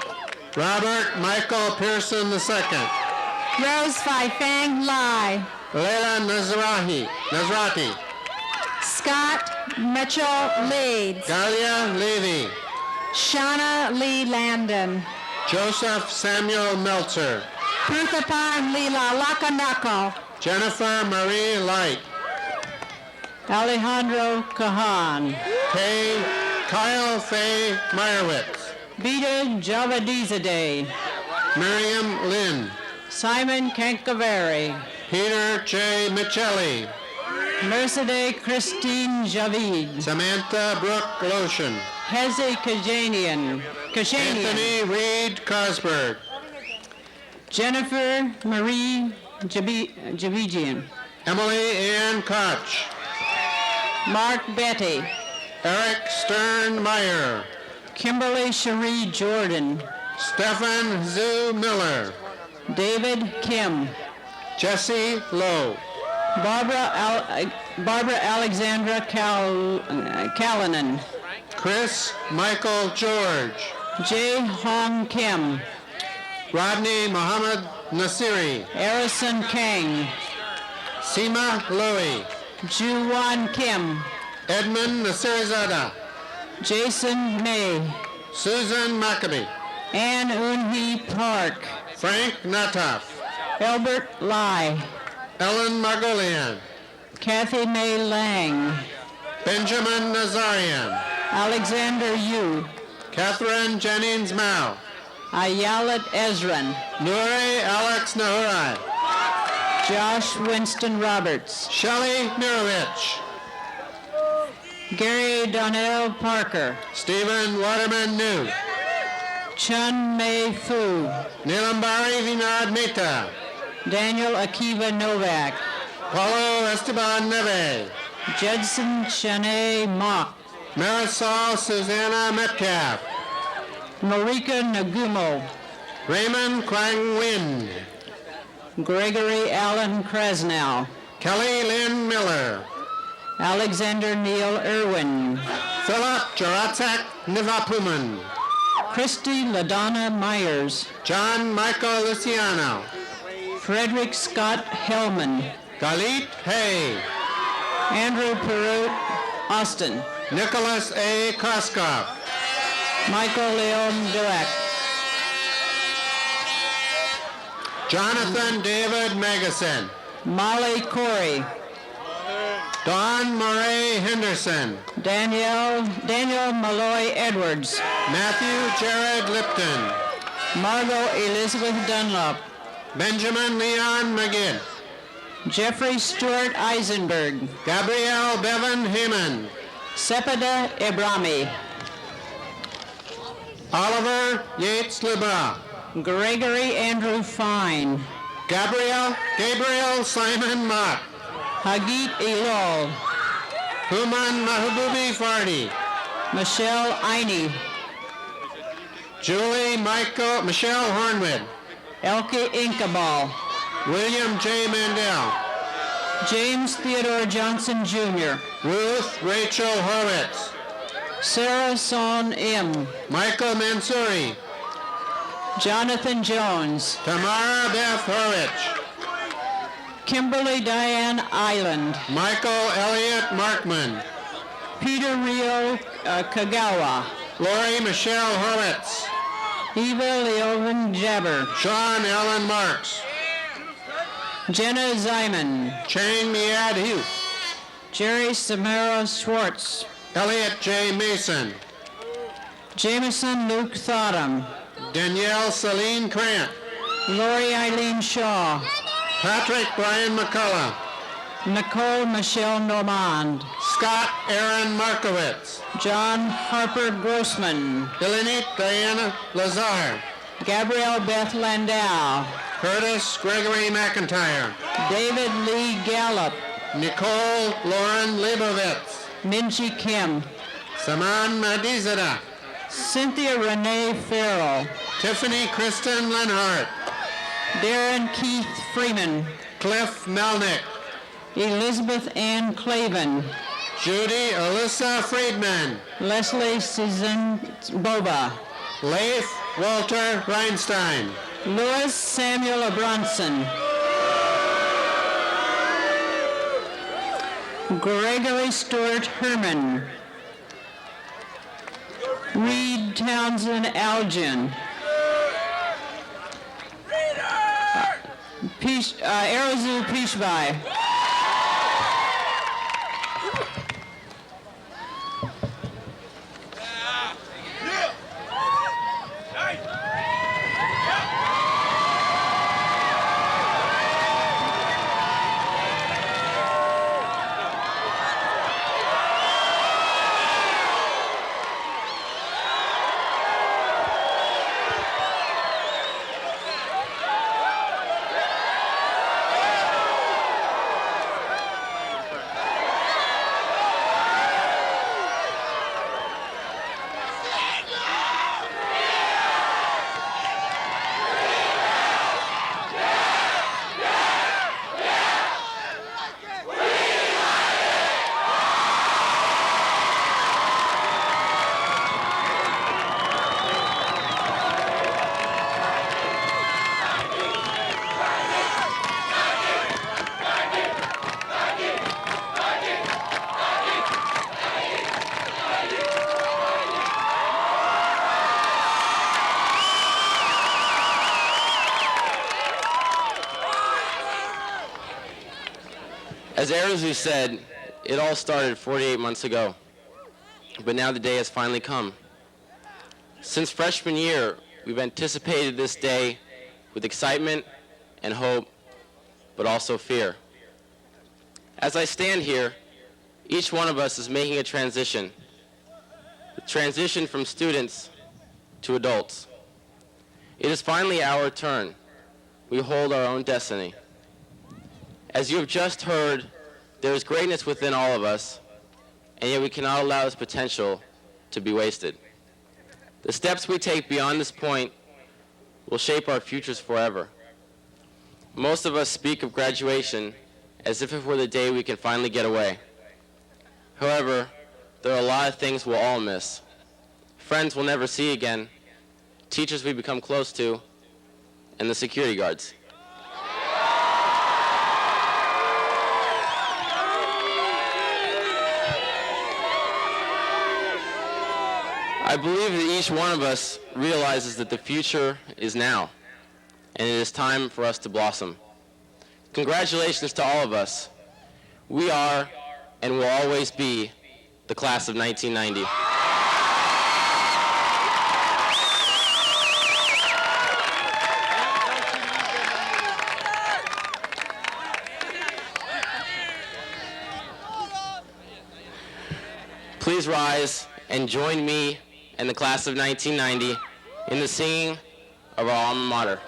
Robert Michael Pearson II, Rose Phi Fang Lai, Leila Nazrati, Scott Mitchell Leeds, Galia Levy, Shauna Lee Landon, Joseph Samuel Meltzer, Pruthapan Leela Lakanako, Jennifer Marie Light, Alejandro Cahan. Kyle Faye Meyerowitz. Beta Javadizadeh. Miriam Lynn. Simon Cancaveri. Peter J. Michelli. Mercedes Christine Javid. Samantha Brooke Lotion. Heze Kajanian. Anthony Reed Cosberg. Jennifer Marie Javigian. Emily Ann Koch. Mark Betty. Eric Stern Meyer. Kimberly Cherie Jordan. Stephen Zoo Miller. David Kim. Jesse Lowe. Barbara Alexandra Callanan. Chris Michael George. Jae Hong Kim. Rodney Mohammed Nasiri. Arison Kang. Seema Louie. Juwan Kim. Edmund Nasirizada. Jason May. Susan Maccabee. Ann Eun-hee Park. Frank Natoff. Albert Lai. Ellen Margolian. Kathy May Lang. Benjamin Nazarian. Alexander Yu. Catherine Jennings Mao. Ayalet Ezran. Nuri Alex Nahurai. Josh Winston Roberts. Shelley Mirovich. Gary Donnell Parker. Stephen Waterman New. Chun Mei Fu. Nilambari Vinod Mehta. Daniel Akiva Novak. Paulo Esteban Neve. Judson Shanae Mock. Marisol Susanna Metcalf. Marika Nagumo. Raymond Kwang Win. Gregory Allen Krasnow. Kelly Lynn Miller. Alexander Neil Irwin. Philip Jaratzak Nivapuman. Christy LaDonna Myers. John Michael Luciano. Frederick Scott Hellman. Galit Hay. Andrew Perut Austin. Nicholas A. Koskoff. Michael Leon Dirac. Jonathan David Magason. Molly Corey. Don Murray Henderson. Daniel Malloy Edwards. Matthew Jared Lipton. Margot Elizabeth Dunlop. Benjamin Leon McGinn. Jeffrey Stewart Eisenberg. Gabrielle Bevan Heyman. Sepida Ibrahimi. Oliver Yates Lebra. Gregory Andrew Fine. Gabriel Simon Mott. Hagit Elol. Human Mahabubi Fardi. Michelle Einey. Michelle Hornwood. Elke Inkabal. William J. Mandel. James Theodore Johnson Jr. Ruth Rachel Horwitz. Sarah Son M. Michael Mansouri. Jonathan Jones. Tamara Beth Horwitz. Kimberly Diane Island. Michael Elliott Markman. Peter Rio Kagawa. Lori Michelle Horwitz. Eva Leovan Jabber. Sean Allen Marks. Jenna Zyman. Chang Miad Hugh. Jerry Samara Schwartz. Elliot J. Mason. Jameson Luke Thotham. Danielle Celine Krant. Lori Eileen Shaw. Patrick Brian McCullough. Nicole Michelle Normand. Scott Aaron Markowitz. John Harper Grossman. Delaney Diana Lazar. Gabrielle Beth Landau. Curtis Gregory McIntyre. David Lee Gallup. Nicole Lauren Leibovitz. Minji Kim. Saman Madizada. Cynthia Renee Farrell. Tiffany Kristen Lenhart. Darren Keith Freeman. Cliff Melnick. Elizabeth Ann Clavin. Judy Alyssa Friedman. Leslie Susan Boba. Leif Walter Reinstein. Louis Samuel Abronson. Gregory Stewart Herman. Reed Townsend Algin. Arazu Pishbai. As Arzu said, it all started 48 months ago, but now the day has finally come. Since freshman year, we've anticipated this day with excitement and hope, but also fear. As I stand here, each one of us is making a transition from students to adults. It is finally our turn. We hold our own destiny. As you have just heard, there is greatness within all of us, and yet we cannot allow this potential to be wasted. The steps we take beyond this point will shape our futures forever. Most of us speak of graduation as if it were the day we can finally get away. However, there are a lot of things we'll all miss. Friends we'll never see again, teachers we become close to, and the security guards. I believe that each one of us realizes that the future is now, and it is time for us to blossom. Congratulations to all of us. We are, and will always be, the class of 1990. Please rise and join me and the class of 1990 in the singing of our alma mater.